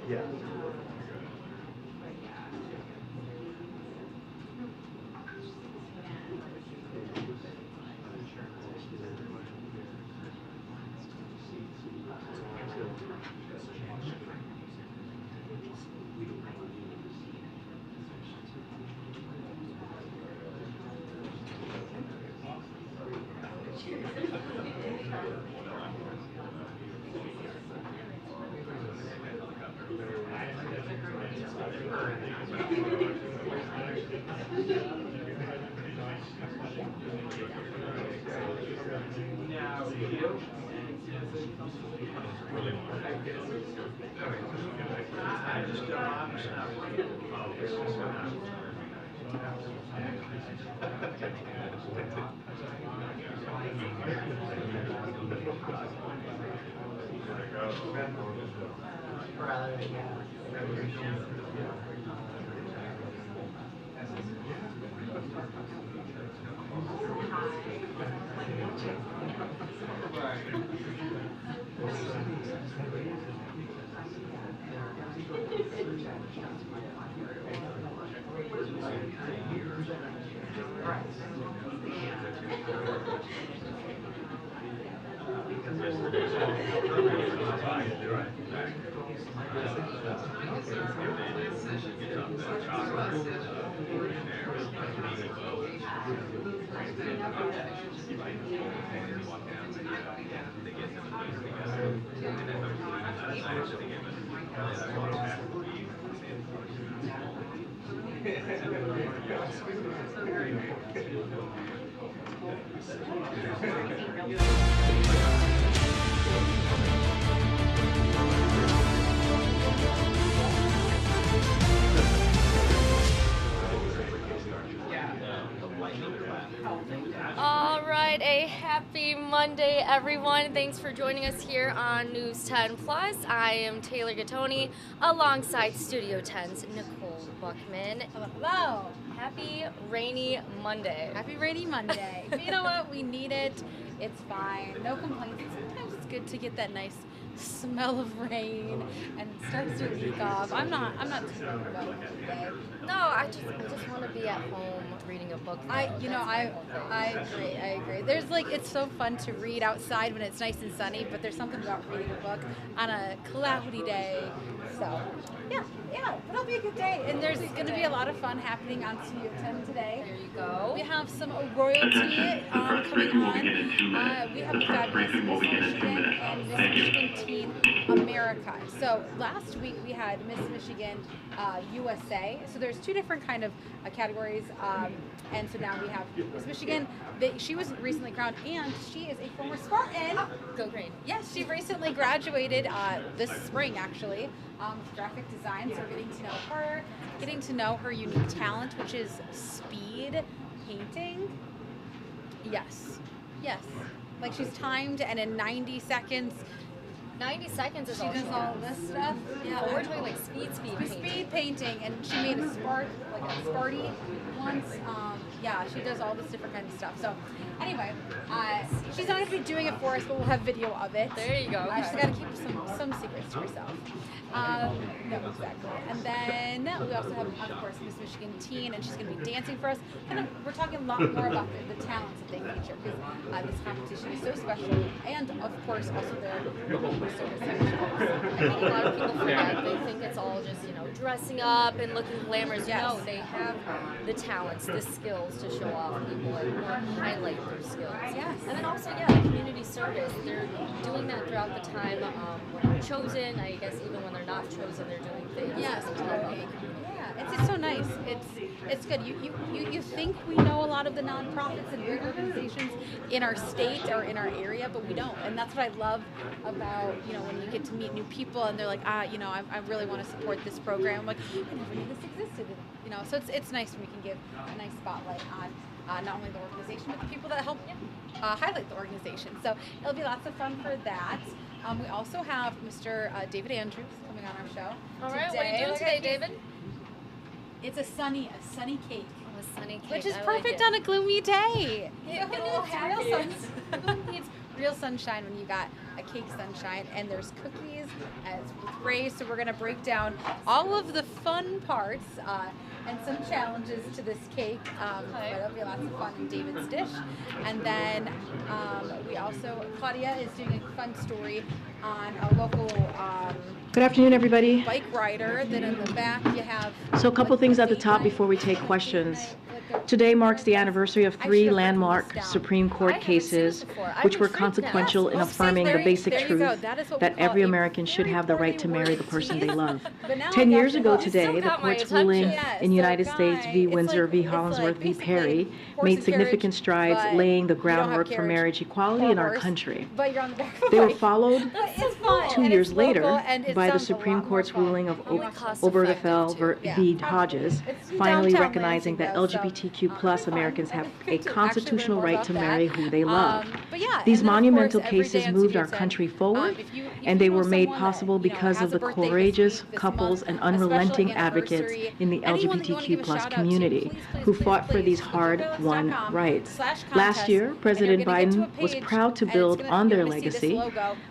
Yeah. All right, a happy Monday, everyone. Thanks for joining us here on News 10 Plus. I am Taylor Gattoni, alongside Studio 10's Nicole Buckman. Hello. Happy rainy Monday. Happy rainy Monday. But you know what? We need it. It's fine. No complaints. Sometimes it's good to get that nice smell of rain and it starts to leak off. I'm not too worried about it today. No, I just want to be at home reading a book. I agree. There's it's so fun to read outside when it's nice and sunny, but there's something about reading a book on a cloudy day. So yeah, it'll be a good day. And there's going to be a lot of fun happening on Studio 10 today. There you go. We have some royalty coming on. We have the fabulous Miss Michigan and Miss Michigan Teen America. So last week we had Miss Michigan USA. So there's two different kind of categories. And so now we have Miss Michigan. She was recently crowned, and she is a former Spartan. Go green. Yes, she recently graduated this spring, actually, with graphic design. So we're getting to know her unique talent, which is speed painting. Yes. Like she's timed, and in 90 seconds. 90 seconds is she all does all this stuff. Yeah, but we're talking like speed painting. And she made a Sparty once. She does all this different kind of stuff. So anyway, she's not going to be doing it for us, but we'll have video of it. There you go. She's got to keep some secrets to herself. No, exactly. And then we also have, of course, Miss Michigan Teen, and she's going to be dancing for us. And we're talking a lot more about the talents that they feature, because this competition is so special. And of course, also their service. I think a lot of people forget. They think it's all just, dress dressing up and looking glamorous. Yes. No, they have the talents, the skills to show off people and highlight their skills. Yes. And then also, yeah, the community service. They're doing that throughout the time when they're chosen. I guess even when they're not chosen, they're doing things. Yes, to help out the community. it's so nice. It's good. You think we know a lot of the nonprofits and great organizations in our state or in our area, but we don't. And that's what I love about, when you get to meet new people and they're like, I really want to support this program. I'm like, I never knew this existed. So it's nice when we can give a nice spotlight on not only the organization, but the people that help highlight the organization. So it'll be lots of fun for that. We also have Mr. David Andrews coming on our show. All right, what are you doing today, David? It's a sunny cake. Oh, a sunny cake. Which is I perfect like on a gloomy day. Who It's real sunshine when you got a cake sunshine, and there's cookies with rays. So we're going to break down all of the fun parts and some challenges to this cake. But it'll be lots of fun in David's dish. And then Claudia is doing a fun story on a local Good afternoon, everybody. bike rider. Then in the back you have... So a couple things at the top before we take questions. Today marks the anniversary of 3 landmark Supreme Court cases, which were consequential in affirming the basic truth that every American should have the right to marry the person they love. 10 years ago today, the court's ruling in United States v. Windsor v. Hollingsworth v. Perry made significant strides laying the groundwork for marriage equality in our country. They were followed 2 years later by the Supreme Court's ruling of Obergefell v. Hodges, finally recognizing that LGBTQ+ Americans have a constitutional right to marry who they love. These monumental cases moved our country forward, and they were made possible because of the courageous couples and unrelenting advocates in the LGBTQ+ community who fought for these hard-won rights. Last year, President Biden was proud to build on their legacy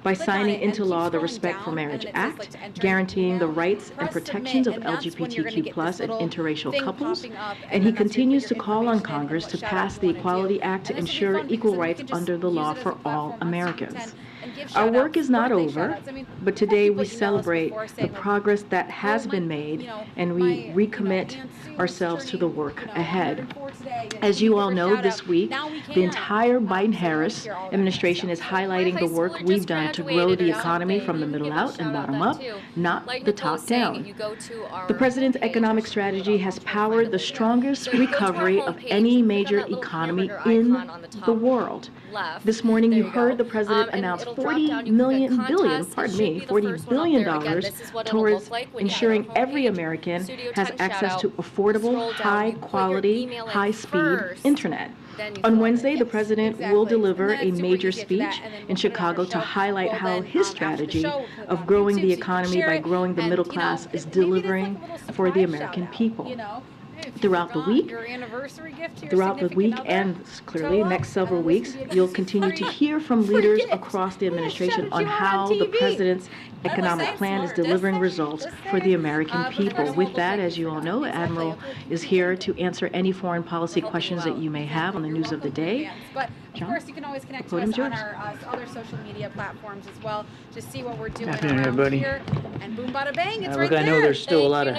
by signing into law the Respect for Marriage Act, guaranteeing the rights and protections of LGBTQ+ and interracial couples, and he continues to call on Congress to pass the Equality Act to ensure equal rights under the law for all Americans. Our work is not over, but today we celebrate the progress that has been made, and we recommit ourselves to the work ahead. As you all know, this week, the entire Biden-Harris administration is highlighting the work we've done to grow the economy from the middle out and bottom up, not the top down. The president's economic strategy has powered the strongest recovery of any major economy in the world. This morning, you heard the president announce $40 billion towards ensuring every American has access to affordable, high-quality, high-speed internet. On Wednesday, the president will deliver a major speech in Chicago to highlight how his strategy of growing the economy by growing the middle class is delivering for the American people. Throughout the week and clearly next several weeks, you'll continue to hear from leaders across the administration on how the president's economic plan is delivering results for the American people. With that, as you all know, Admiral is here to answer any foreign policy questions that you may have on the news of the day. Of course, you can always connect to us on our other social media platforms as well to see what we're doing around here. And boom, bada bang, it's right there. I know there's still a lot of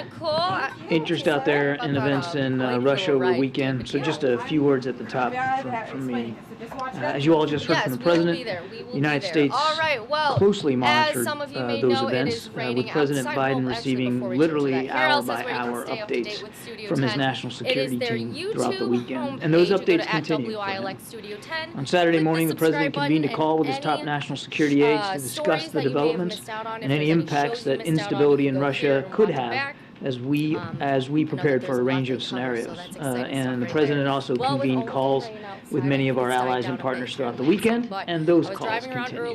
interest out there in events in Russia over the weekend, so just a few words at the top from me. As you all just heard from the President, the United States closely monitored those events, with President Biden receiving literally hour-by-hour updates from his national security team throughout the weekend. And those updates continue. On Saturday morning, the President convened a call with his top national security aides to discuss the developments and any impacts that instability in Russia could have as we prepared for a range of scenarios. And the President also convened calls with many of our allies and partners throughout the weekend, and those calls continue.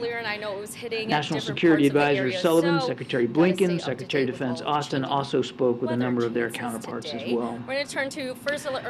National Security Advisor Sullivan, Secretary Blinken, Secretary of Defense Austin also spoke with a number of their counterparts as well.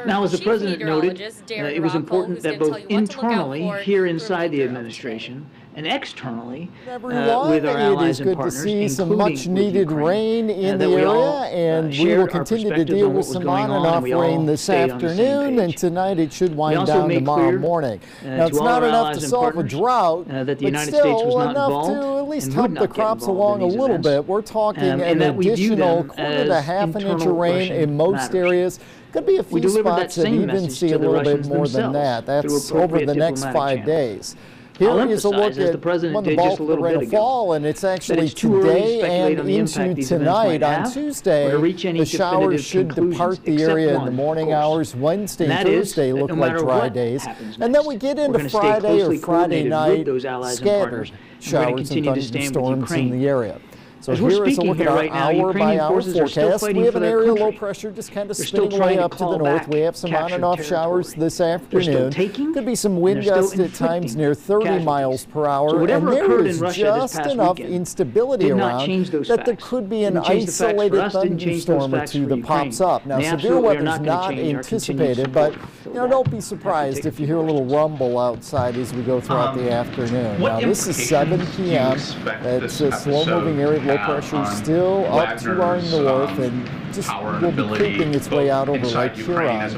Now, as the President noted, it was important that both internally, here inside the administration, and externally Everyone, with our allies and it is good to partners, see some including much with needed Ukraine, rain in that the we area, all, and we shared will our continue to perspectives deal on with what was some going on on, and and off we all rain this stayed on the same afternoon, and page. tonight it should We wind also down made tomorrow clear, morning. Now, to it's all not our enough allies to and solve a partners, drought, that the but United States was still not enough involved to at least and help would the not get crops involved along in a these little events. bit. We're talking And an that we view additional them quarter to as half an inch internal of rain Russian in most matters. areas. Could be a We few delivered that spots that same even message see to a the little bit Russians more than themselves that. through That's over appropriate the next diplomatic 5 channels. days. I'll Here is a emphasize, look as the at President when the did bulk just a of the little rain bit will ago, fall, and it's actually it's too early to today speculate and on the impact into these events tonight. might On have, or Tuesday, to reach any the showers definitive should conclusions, depart the except area in one, the of morning course. hours. Wednesday And and that is Thursday that look no like matter dry what days. happens And then next, we get we're into gonna stay Friday or closely Friday coordinated night, with those allies and scattered partners, and we're going to showers and continue to stand with thunderstorms in Ukraine. the area. So As we're here is a speaking look at here our right now, hour-by-hour Ukrainian forces are still forecast. fighting We have for an their area low country. pressure just kind of They're still spinning trying way to up to the call north. back We have some on captured and off showers territory. this They're still afternoon. taking, Could be some and wind they're still gusts at times inflicting near 30 casualties. miles per So hour, whatever and there occurred in is Russia this just past enough weekend instability did not around change those that there facts. could be an Didn't change the facts for isolated us, didn't change those thunderstorm or facts two for that Ukraine. pops up. Now, They severe absolutely are weather's not gonna not change our continued anticipated, but support for you know, don't be that. surprised Have to if take you a hear a few little words. rumble outside as we go throughout the afternoon. Now, this is 7 p.m. It's a slow-moving area of low pressure still up to our north and just will be creeping its way out over Lake Huron as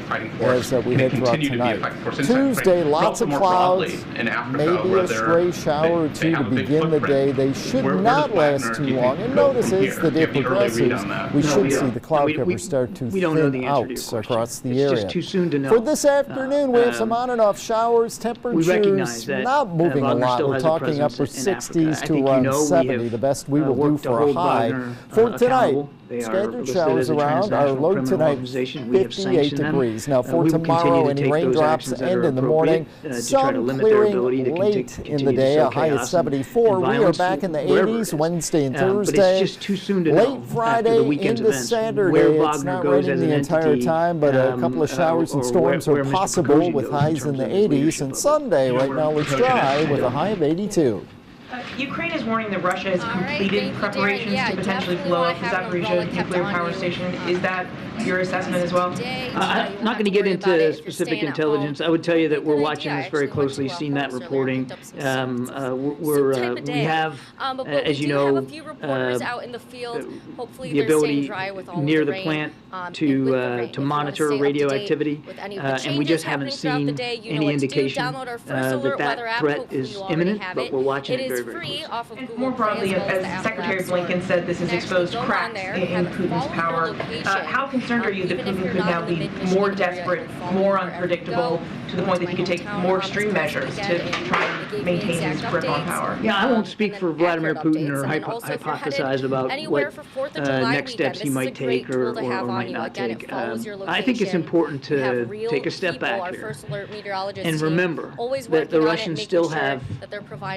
we head throughout tonight. Tuesday, lots of clouds, maybe a stray shower or two to begin the day. They should not last too long. And notice as the day progresses, we should see the cloud cover start to thin out across the area. It's just too soon to know. For this afternoon, we have some on and off showers. We recognize Temperatures that not moving a Wagner lot. still We're has a talking presence upper in Africa. 60s I to think around you know we 70. have The best we will do worked to for a hold high. Wagner For tonight, accountable. They are scattered listed showers as a around. Our transnational low criminal tonight, organization. We have 58 sanctioned them. degrees. Now, for We will continue tomorrow, to any take those raindrops actions that end are in the morning. appropriate, to try to Some limit their clearing ability to late in continue the to day, sow a high of chaos 74. and We are violence back in the wherever it 80s is. Wednesday and But Thursday. it's just too soon to Late know after Friday the weekend's into events Saturday, where it's Wagner not goes raining as the an entire entity, time, but a couple of showers and or storms where are Mr. possible Prigozhin with goes highs in terms the of his 80s. leadership And of it. Sunday, right now, looks dry with a high of 82. Ukraine is warning that Russia has completed thank you, preparations Darrin. to potentially Definitely blow wanna up the have an umbrella Zaporizhia kept nuclear on power you. station. Is that your assessment as well? I'm not going to get into specific intelligence. I would tell you that we're watching this very closely, seen that reporting. We have, as you know, the ability near the plant to monitor radioactivity, and we just haven't seen any indication that threat is imminent, but we're watching it very, very closely. And more broadly, as Secretary Blinken said, this has exposed cracks in Putin's power. How concerned are you that Putin could now be more desperate, more unpredictable, to the point that he could take more extreme measures to try and maintain his grip on power? Yeah, I won't speak for Vladimir Putin or hypothesize about what next steps he might take or might not take. I think it's important to take a step back here and remember that the Russians still have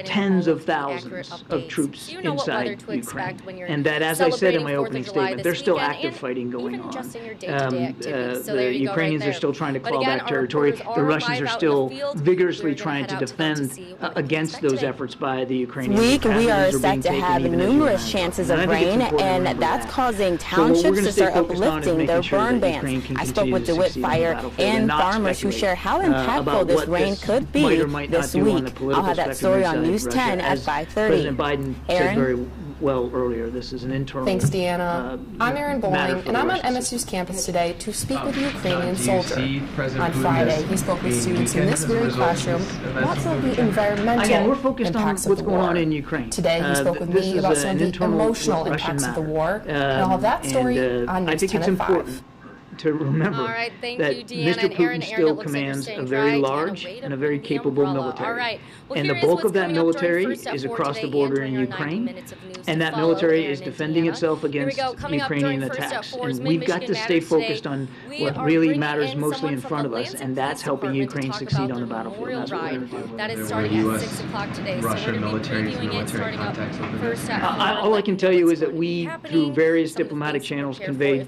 tens of thousands of troops inside Ukraine, and that, as I said in my opening statement, there's still active fighting going on. The Ukrainians are still trying to claw back territory. The Russians are still vigorously trying to defend against those efforts by the Ukrainians. Week, we are set to have numerous chances of rain, and that's causing townships to start uplifting their burn bans. I spoke with DeWitt Fire and farmers who share how impactful this rain could be this week. I'll have that story on News 10 at 5:30. President Biden said very well earlier, this is an internal. Thanks, Deanna. I'm Erin Bowling, and I'm on MSU's campus today to speak with a Ukrainian soldier. On Friday, he spoke with students in this very classroom about some of the environmental Again, we're focused on impacts of what's the going war. on in Ukraine. Today, he spoke with me about some of the emotional impacts of the war, and I'll have that story on I News think 10 it's at important 5. to remember that Mr. Putin still commands a very large and a very capable military. And the bulk of that military is across the border in Ukraine, and that military is defending itself against Ukrainian attacks. And we've got to stay focused on what really matters mostly in front of us, and that's helping Ukraine succeed on the battlefield. That's what we're going to do. That is starting at 6 o'clock today. Russian military contacts over there. All I can tell you is that we, through various diplomatic channels, conveyed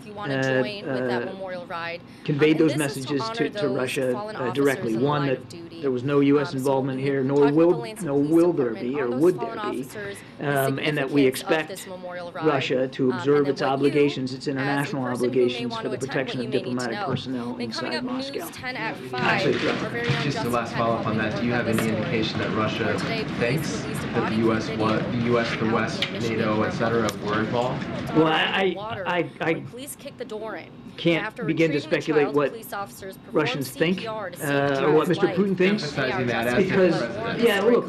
conveyed those messages to Russia directly. One, that there was no U.S. involvement here, nor will there be, or would there be, and that we expect Russia to observe its obligations, its international obligations for the protection of diplomatic personnel inside Moscow. Actually, just the last follow-up on that, do you have any indication that Russia thinks that the U.S., the West, NATO, etc., were involved? Well, I can't begin to speculate what Russians think or what Mr. Putin thinks, because look,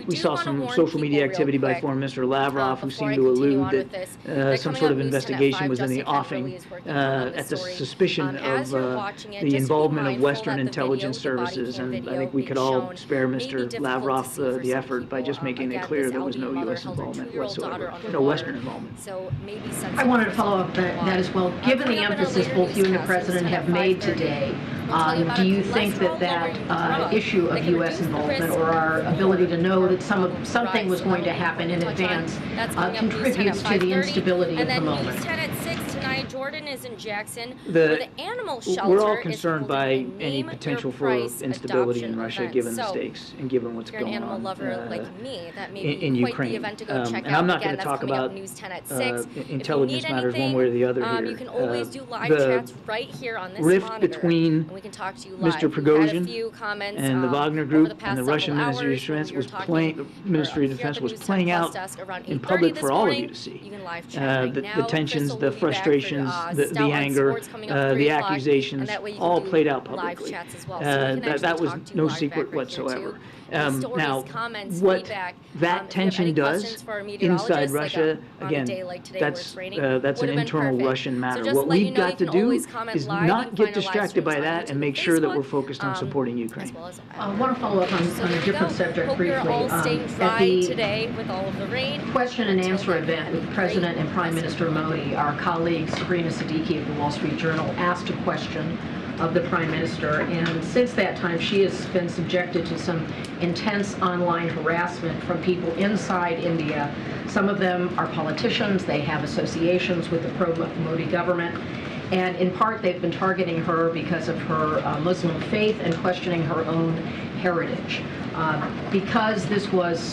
we saw some social media activity by Foreign Minister Lavrov, who seemed to allude that some sort of investigation was in the offing at the suspicion of the involvement of Western intelligence services, and I think we could all spare Mr. Lavrov the effort by just making it clear there was no U.S. involvement whatsoever, no Western involvement. I wanted to follow up that as well. Given the emphasis both you and the President have made today, do you think that issue of U.S. involvement or our ability to know that something was going to happen in advance contributes to the instability of the moment? News 10 at 6 tonight. Jordan is in Jackson. The animal shelter. We're all concerned by any potential for instability in Russia, given the stakes and given what's going on in Ukraine. And I'm not going to talk about intelligence matters one way or the other here. You can always do live chats right here on this rift monitor, between and we can talk to you live. Mr. Prigozhin and the Wagner Group and the Russian Ministry of Defense was playing out in public for all of you to see. The tensions, the frustrations, the anger, the accusations, all played out publicly. That was no secret whatsoever. Now, what that tension does inside Russia, again, that's an internal Russian matter. What we've got to do is not get distracted by that and make sure that we're focused on supporting Ukraine. I want to follow up on a different subject briefly. At the question and answer event with President and Prime Minister Modi, our colleague Sabrina Siddiqui of the Wall Street Journal asked a question of the Prime Minister, and since that time she has been subjected to some intense online harassment from people inside India. Some of them are politicians, they have associations with the pro-Modi government, and in part they've been targeting her because of her Muslim faith and questioning her own heritage. Because this was